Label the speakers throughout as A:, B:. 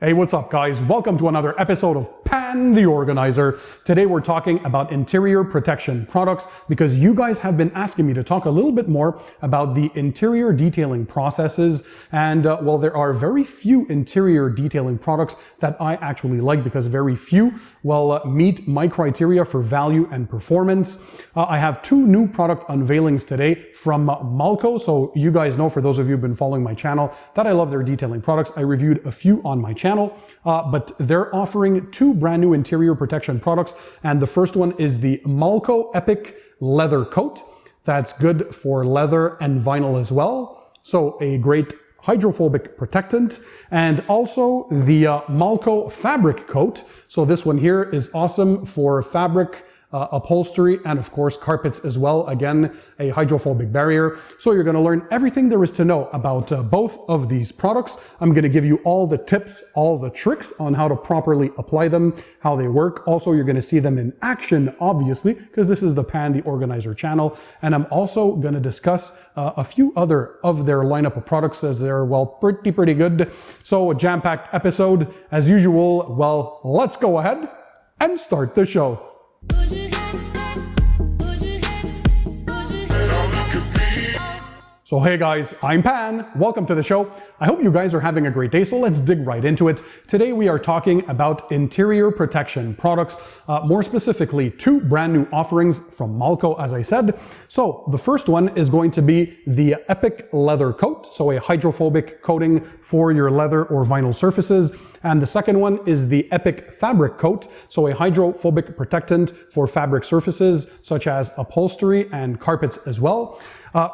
A: Hey, what's up guys? Welcome to another episode of Pan the Organizer. Today we're talking about interior protection products because you guys have been asking me to talk a little bit more about the interior detailing processes. And well, there are very few interior detailing products that I actually like because very few meet my criteria for value and performance. I have two new product unveilings today from Malco. So you guys know, for those of you who've been following my channel, that I love their detailing products. I reviewed a few on my channel. But they're offering two brand new interior protection products. And the first one is the Malco Epic Leather Coat. That's good for leather and vinyl as well. So a great hydrophobic protectant. And also the Malco Fabric Coat. So this one here is awesome for fabric, upholstery, and of course carpets as well. Again, a hydrophobic barrier. So you're going to learn everything there is to know about both of these products. I'm going to give you all the tips, all the tricks on how to properly apply them, how they work. Also, you're going to see them in action, obviously, because this is the Pan the Organizer channel. And I'm also going to discuss a few other of their lineup of products as they're, well, pretty good. So a jam-packed episode as usual. Well, let's go ahead and start the show. So hey guys, I'm Pan. Welcome to the show. I hope you guys are having a great day, so let's dig right into it. Today we are talking about interior protection products, more specifically two brand new offerings from Malco, as I said. So the first one is going to be the Epic Leather Coat, so a hydrophobic coating for your leather or vinyl surfaces. And the second one is the Epic Fabric Coat, so a hydrophobic protectant for fabric surfaces such as upholstery and carpets as well.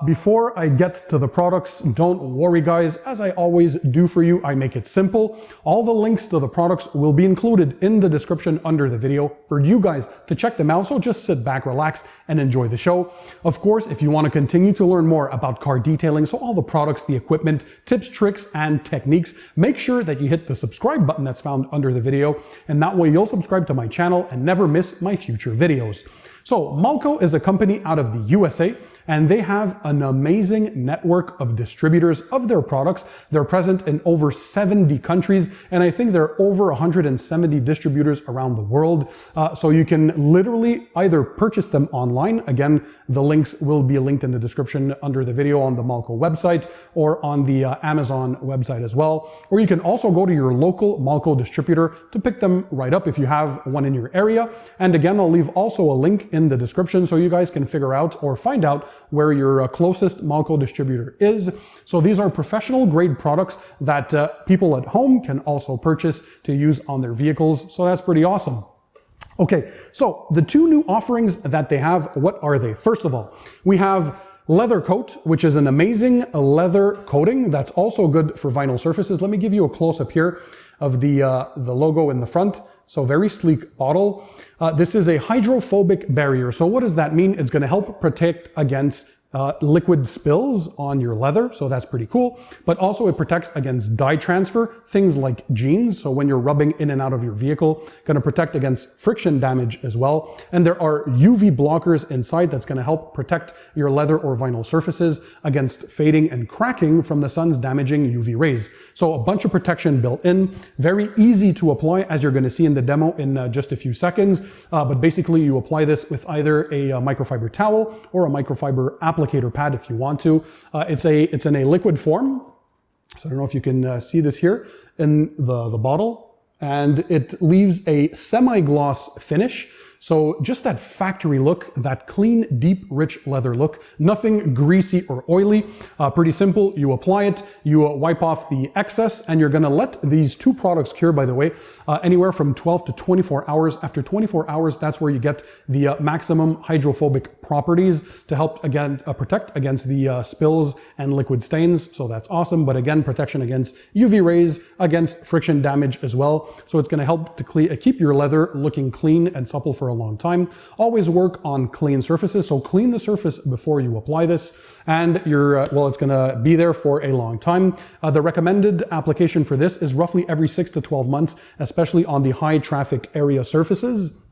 A: Before I get to the products, don't worry guys, as I always do for you, I make it simple. All the links to the products will be included in the description under the video for you guys to check them out, so just sit back, relax, and enjoy the show. Of course, if you want to continue to learn more about car detailing, so all the products, the equipment, tips, tricks, and techniques, make sure that you hit the subscribe button that's found under the video, and that way you'll subscribe to my channel and never miss my future videos. So Malco is a company out of the USA, and they have an amazing network of distributors of their products. They're present in over 70 countries, and I think there are over 170 distributors around the world. So you can literally either purchase them online. Again, the links will be linked in the description under the video on the Malco website or on the Amazon website as well. Or you can also go to your local Malco distributor to pick them right up if you have one in your area. And again, I'll leave also a link in the description so you guys can figure out or find out where your closest Malco distributor is. So these are professional grade products that people at home can also purchase to use on their vehicles. So that's pretty awesome. Okay, so the two new offerings that they have, what are they? First of all, we have Leather Coat, which is an amazing leather coating that's also good for vinyl surfaces. Let me give you a close-up here of the logo in the front. So very sleek bottle. This is a hydrophobic barrier. So what does that mean? It's going to help protect against liquid spills on your leather, so that's pretty cool. But also it protects against dye transfer, things like jeans. So when you're rubbing in and out of your vehicle, going to protect against friction damage as well. And there are UV blockers inside that's going to help protect your leather or vinyl surfaces against fading and cracking from the sun's damaging UV rays. So a bunch of protection built in, very easy to apply, as you're going to see in the demo in just a few seconds. But basically you apply this with either a microfiber towel or a microfiber applicator pad if you want to. It's in a liquid form. So I don't know if you can see this here in the bottle, and it leaves a semi-gloss finish. So just that factory look, that clean, deep, rich leather look, nothing greasy or oily. Pretty simple. You apply it, you wipe off the excess, and you're going to let these two products cure, by the way, anywhere from 12 to 24 hours. After 24 hours, that's where you get the maximum hydrophobic properties to help, again, protect against the spills and liquid stains. So that's awesome. But again, protection against UV rays, against friction damage as well. So it's going to help to keep your leather looking clean and supple for a long time. Always work on clean surfaces. So clean the surface before you apply this, and it's going to be there for a long time. The recommended application for this is roughly every 6 to 12 months, especially on the high traffic area surfaces.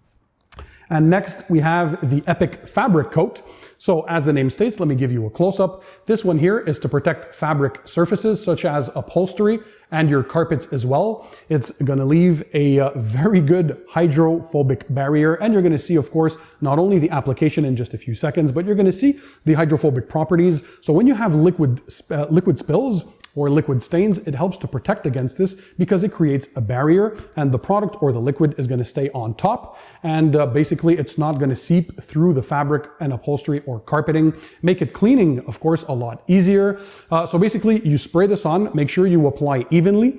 A: And next we have the Epic Fabric Coat. So as the name states, let me give you a close-up. This one here is to protect fabric surfaces such as upholstery and your carpets as well. It's going to leave a very good hydrophobic barrier, and you're going to see, of course, not only the application in just a few seconds, but you're going to see the hydrophobic properties. So when you have liquid spills or liquid stains, it helps to protect against this because it creates a barrier, and the product or the liquid is going to stay on top, and basically it's not going to seep through the fabric and upholstery or carpeting. Make it cleaning, of course, a lot easier. So basically you spray this on, make sure you apply evenly,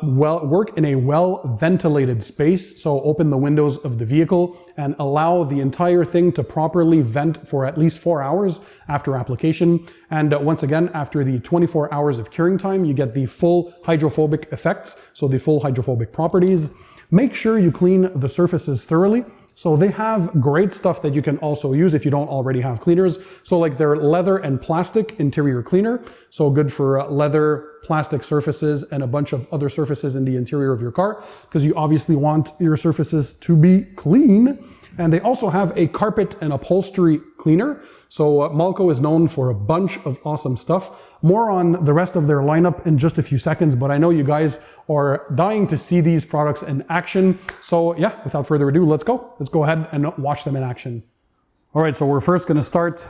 A: work in a well ventilated space. So open the windows of the vehicle and allow the entire thing to properly vent for at least 4 hours after application. And once again, after the 24 hours of curing time, you get the full hydrophobic effects, so the full hydrophobic properties. Make sure you clean the surfaces thoroughly. So they have great stuff that you can also use if you don't already have cleaners. So like their leather and plastic interior cleaner. So good for leather, plastic surfaces, and a bunch of other surfaces in the interior of your car, because you obviously want your surfaces to be clean. And they also have a carpet and upholstery cleaner. So Malco is known for a bunch of awesome stuff. More on the rest of their lineup in just a few seconds, but I know you guys are dying to see these products in action. So yeah, without further ado, let's go. Let's go ahead and watch them in action. All right, so we're first going to start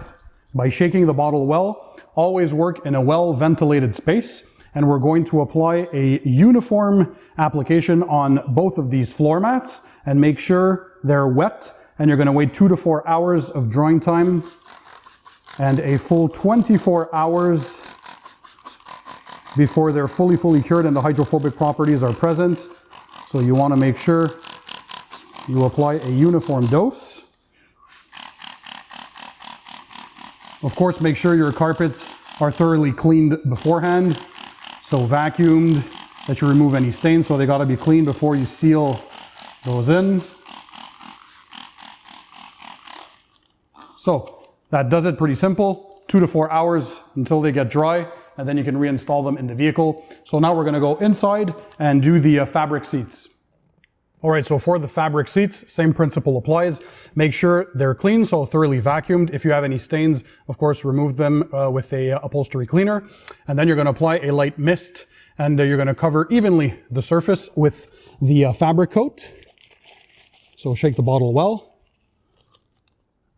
A: by shaking the bottle well. Always work in a well-ventilated space. And we're going to apply a uniform application on both of these floor mats and make sure they're wet. And you're going to wait 2 to 4 hours of drying time and a full 24 hours before they're fully cured and the hydrophobic properties are present. So you want to make sure you apply a uniform dose. Of course, make sure your carpets are thoroughly cleaned beforehand. So vacuumed, that you remove any stains, so they got to be clean before you seal those in. So that does it, pretty simple. 2 to 4 hours until they get dry, and then you can reinstall them in the vehicle. So now we're going to go inside and do the fabric seats. All right, so for the fabric seats, same principle applies. Make sure they're clean, so thoroughly vacuumed. If you have any stains, of course, remove them with a upholstery cleaner. And then you're going to apply a light mist, and you're going to cover evenly the surface with the fabric coat. So shake the bottle well.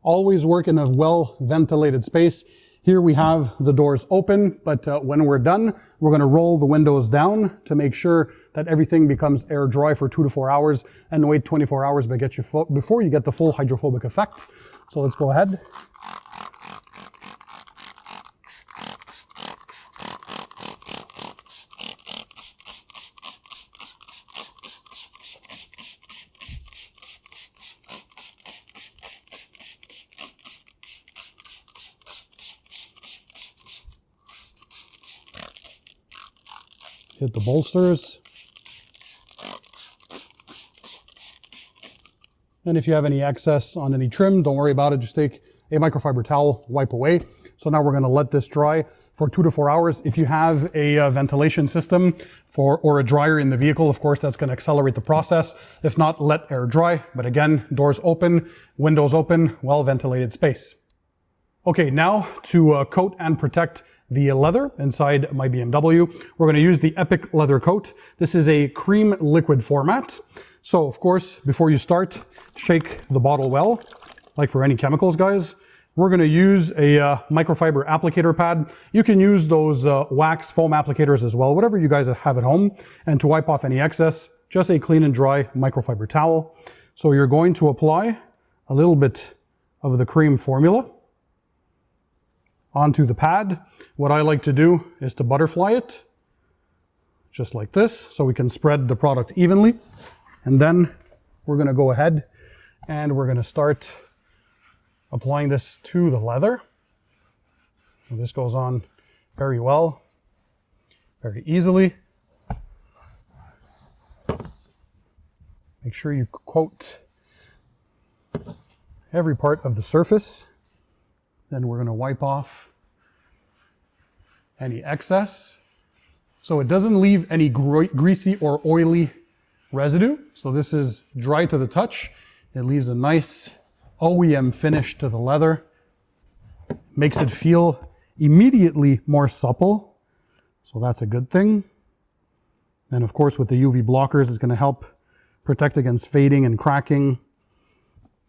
A: Always work in a well-ventilated space. Here we have the doors open, but when we're done, we're going to roll the windows down to make sure that everything becomes air dry for 2 to 4 hours, and wait 24 hours before you get the full hydrophobic effect. So let's go ahead. Hit the bolsters. And if you have any excess on any trim, don't worry about it. Just take a microfiber towel, wipe away. So now we're going to let this dry for 2 to 4 hours. If you have a ventilation system or a dryer in the vehicle, of course, that's going to accelerate the process. If not, let air dry. But again, doors open, windows open, well-ventilated space. Okay, now to coat and protect the leather inside my BMW, we're going to use the Epic Leather Coat. This is a cream liquid format. So, of course, before you start, shake the bottle well, like for any chemicals, guys. We're going to use a microfiber applicator pad. You can use those wax foam applicators as well, whatever you guys have at home. And to wipe off any excess, just a clean and dry microfiber towel. So you're going to apply a little bit of the cream formula onto the pad. What I like to do is to butterfly it, just like this, so we can spread the product evenly. And then we're going to go ahead and we're going to start applying this to the leather. So this goes on very well, very easily. Make sure you coat every part of the surface. Then we're going to wipe off any excess, so it doesn't leave any greasy or oily residue. So this is dry to the touch. It leaves a nice OEM finish to the leather. Makes it feel immediately more supple. So that's a good thing. And of course, with the UV blockers, it's going to help protect against fading and cracking,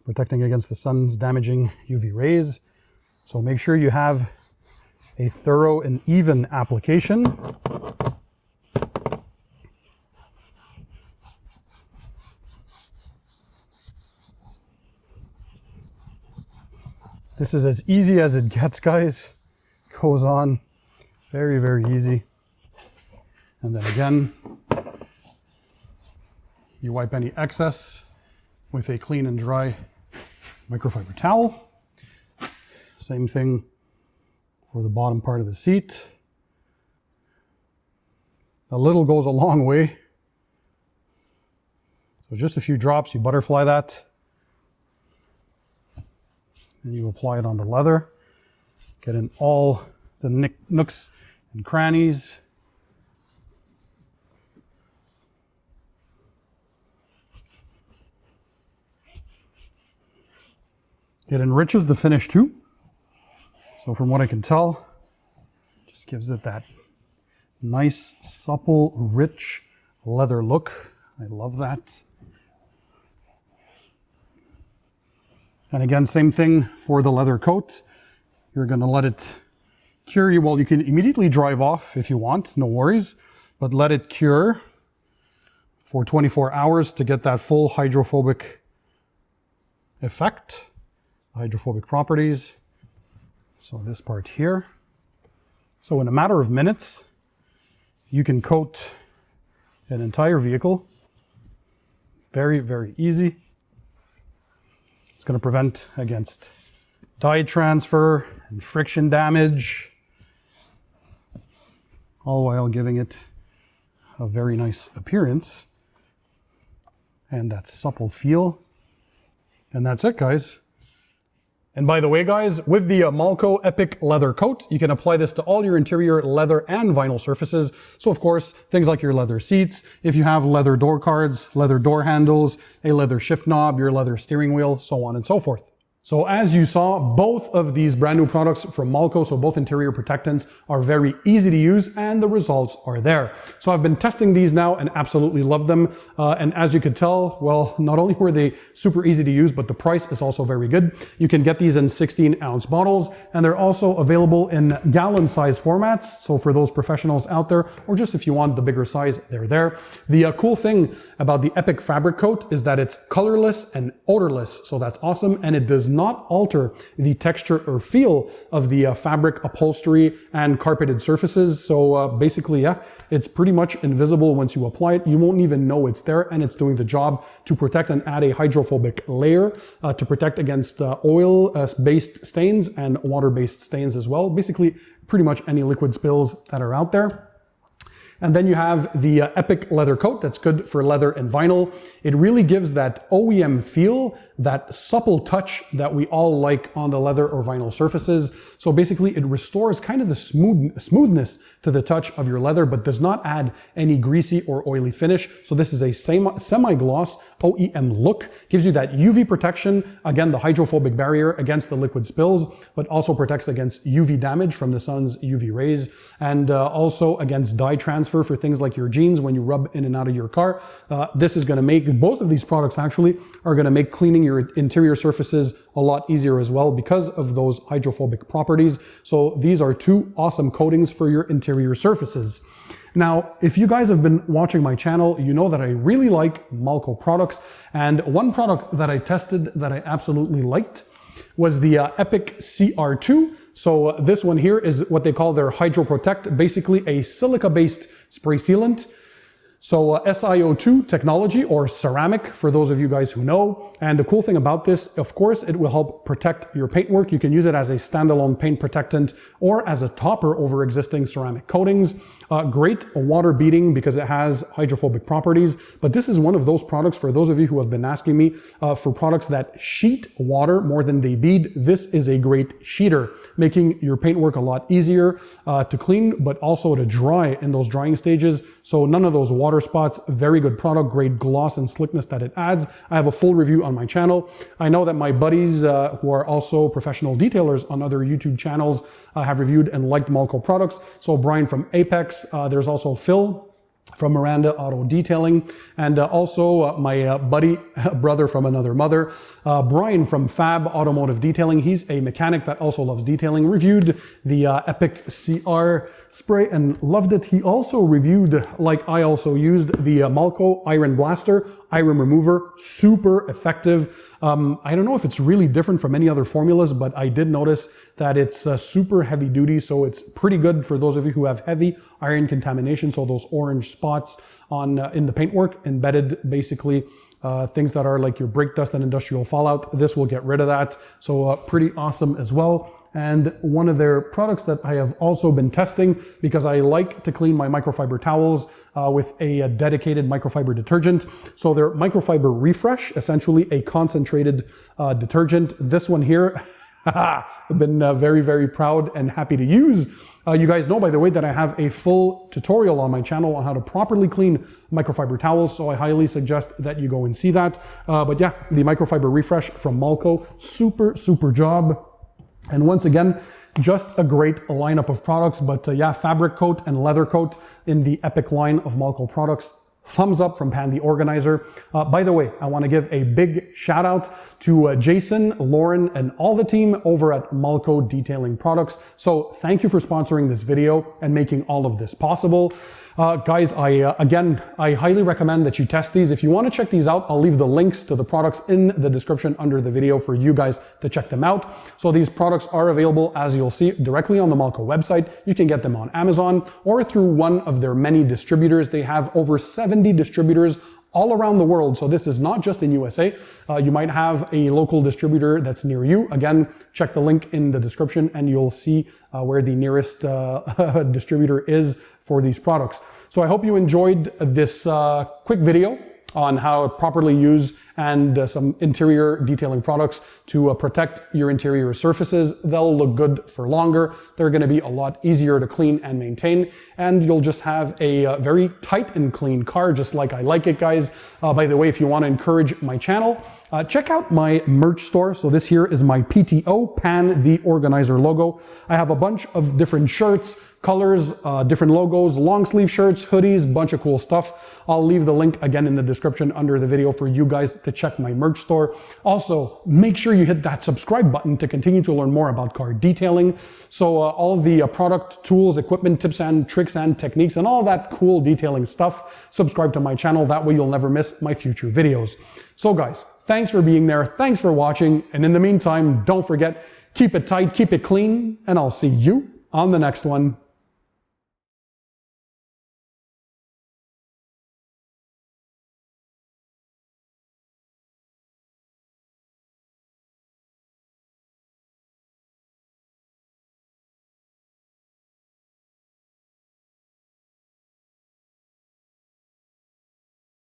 A: protecting against the sun's damaging UV rays. So make sure you have a thorough and even application. This is as easy as it gets, guys. Goes on very, very easy. And then again, you wipe any excess with a clean and dry microfiber towel. Same thing for the bottom part of the seat. A little goes a long way. So just a few drops, you butterfly that. And you apply it on the leather. Get in all the nooks and crannies. It enriches the finish too. So from what I can tell, just gives it that nice, supple, rich leather look. I love that. And again, same thing for the leather coat. You're going to let it cure. Well, you can immediately drive off if you want, no worries, but let it cure for 24 hours to get that full hydrophobic effect, hydrophobic properties. So this part here. So in a matter of minutes, you can coat an entire vehicle. Very, very easy. It's going to prevent against dye transfer and friction damage, all while giving it a very nice appearance and that supple feel. And that's it, guys. And by the way, guys, with the Malco Epic Leather Coat, you can apply this to all your interior leather and vinyl surfaces. So of course, things like your leather seats, if you have leather door cards, leather door handles, a leather shift knob, your leather steering wheel, so on and so forth. So as you saw, both of these brand new products from Malco, so both interior protectants, are very easy to use and the results are there. So I've been testing these now and absolutely love them. And as you could tell, well, not only were they super easy to use, but the price is also very good. You can get these in 16-ounce bottles and they're also available in gallon size formats. So for those professionals out there, or just if you want the bigger size, they're there. The cool thing about the Epic Fabric Coat is that it's colorless and odorless. So that's awesome. And it does not alter the texture or feel of the fabric upholstery and carpeted surfaces. So basically, yeah, it's pretty much invisible once you apply it. You won't even know it's there, and it's doing the job to protect and add a hydrophobic layer to protect against oil-based stains and water-based stains as well. Basically, pretty much any liquid spills that are out there. And then you have the Epic Leather Coat that's good for leather and vinyl. It really gives that OEM feel, that supple touch that we all like on the leather or vinyl surfaces. So basically it restores kind of the smoothness to the touch of your leather, but does not add any greasy or oily finish. So this is a semi-gloss OEM look. Gives you that UV protection, again, the hydrophobic barrier against the liquid spills, but also protects against UV damage from the sun's UV rays, and also against dye transfer for things like your jeans when you rub in and out of your car. This is going to make, both of these products actually are going to make cleaning your interior surfaces a lot easier as well because of those hydrophobic properties. So these are two awesome coatings for your interior surfaces. Now, if you guys have been watching my channel, you know that I really like Malco products. And one product that I tested that I absolutely liked was the Epic CR2. So this one here is what they call their Hydro Protect, basically a silica-based spray sealant. So SiO2 technology, or ceramic, for those of you guys who know. And the cool thing about this, of course, it will help protect your paintwork. You can use it as a standalone paint protectant or as a topper over existing ceramic coatings. Great water beating because it has hydrophobic properties, but this is one of those products, for those of you who have been asking me for products that sheet water more than they bead, this is a great sheeter, making your paintwork a lot easier to clean, but also to dry in those drying stages. So none of those water spots. Very good product, great gloss and slickness that it adds. I have a full review on my channel. I know that my buddies who are also professional detailers on other YouTube channels have reviewed and liked Malco products. So Brian from Apex, there's also Phil from Miranda Auto Detailing, and also my buddy, brother from another mother, Brian from Fab Automotive Detailing. He's a mechanic that also loves detailing, reviewed the Epic CR spray and loved it. He also reviewed, like I also used, the Malco Iron Blaster, iron remover, super effective. I don't know if it's really different from any other formulas, but I did notice that it's super heavy duty, so it's pretty good for those of you who have heavy iron contamination, so those orange spots on in the paintwork, embedded basically things that are like your brake dust and industrial fallout. This will get rid of that, so pretty awesome as well. And one of their products that I have also been testing, because I like to clean my microfiber towels with a dedicated microfiber detergent. So their microfiber refresh, essentially a concentrated detergent. This one here, I've been very, very proud and happy to use. You guys know, by the way, that I have a full tutorial on my channel on how to properly clean microfiber towels, so I highly suggest that you go and see that. But yeah, the microfiber refresh from Malco, super job. And once again, just a great lineup of products, but yeah, fabric coat and leather coat in the Epic line of Malco products. Thumbs up from Pan the Organizer. By the way, I want to give a big shout out to Jason, Lauren, and all the team over at Malco Detailing Products. So thank you for sponsoring this video and making all of this possible. Guys, I highly recommend that you test these. If you want to check these out, I'll leave the links to the products in the description under the video for you guys to check them out. So these products are available, as you'll see, directly on the Malco website. You can get them on Amazon or through one of their many distributors. They have over 70 distributors all around the world. So this is not just in USA. You might have a local distributor that's near you. Again, check the link in the description and you'll see where the nearest distributor is for these products. So I hope you enjoyed this quick video on how to properly use and some interior detailing products to protect your interior surfaces. They'll look good for longer. They're going to be a lot easier to clean and maintain, and you'll just have a very tight and clean car, just like I like it, guys. By the way, if you want to encourage my channel, check out my merch store. So this here is my PTO, Pan the Organizer logo. I have a bunch of different shirts, colors, different logos, long sleeve shirts, hoodies, bunch of cool stuff. I'll leave the link again in the description under the video for you guys to check my merch store. Also, make sure you hit that subscribe button to continue to learn more about car detailing. So all the product, tools, equipment, tips and tricks and techniques and all that cool detailing stuff, subscribe to my channel. That way you'll never miss my future videos. So guys, thanks for being there. Thanks for watching. And in the meantime, don't forget, keep it tight, keep it clean, and I'll see you on the next one.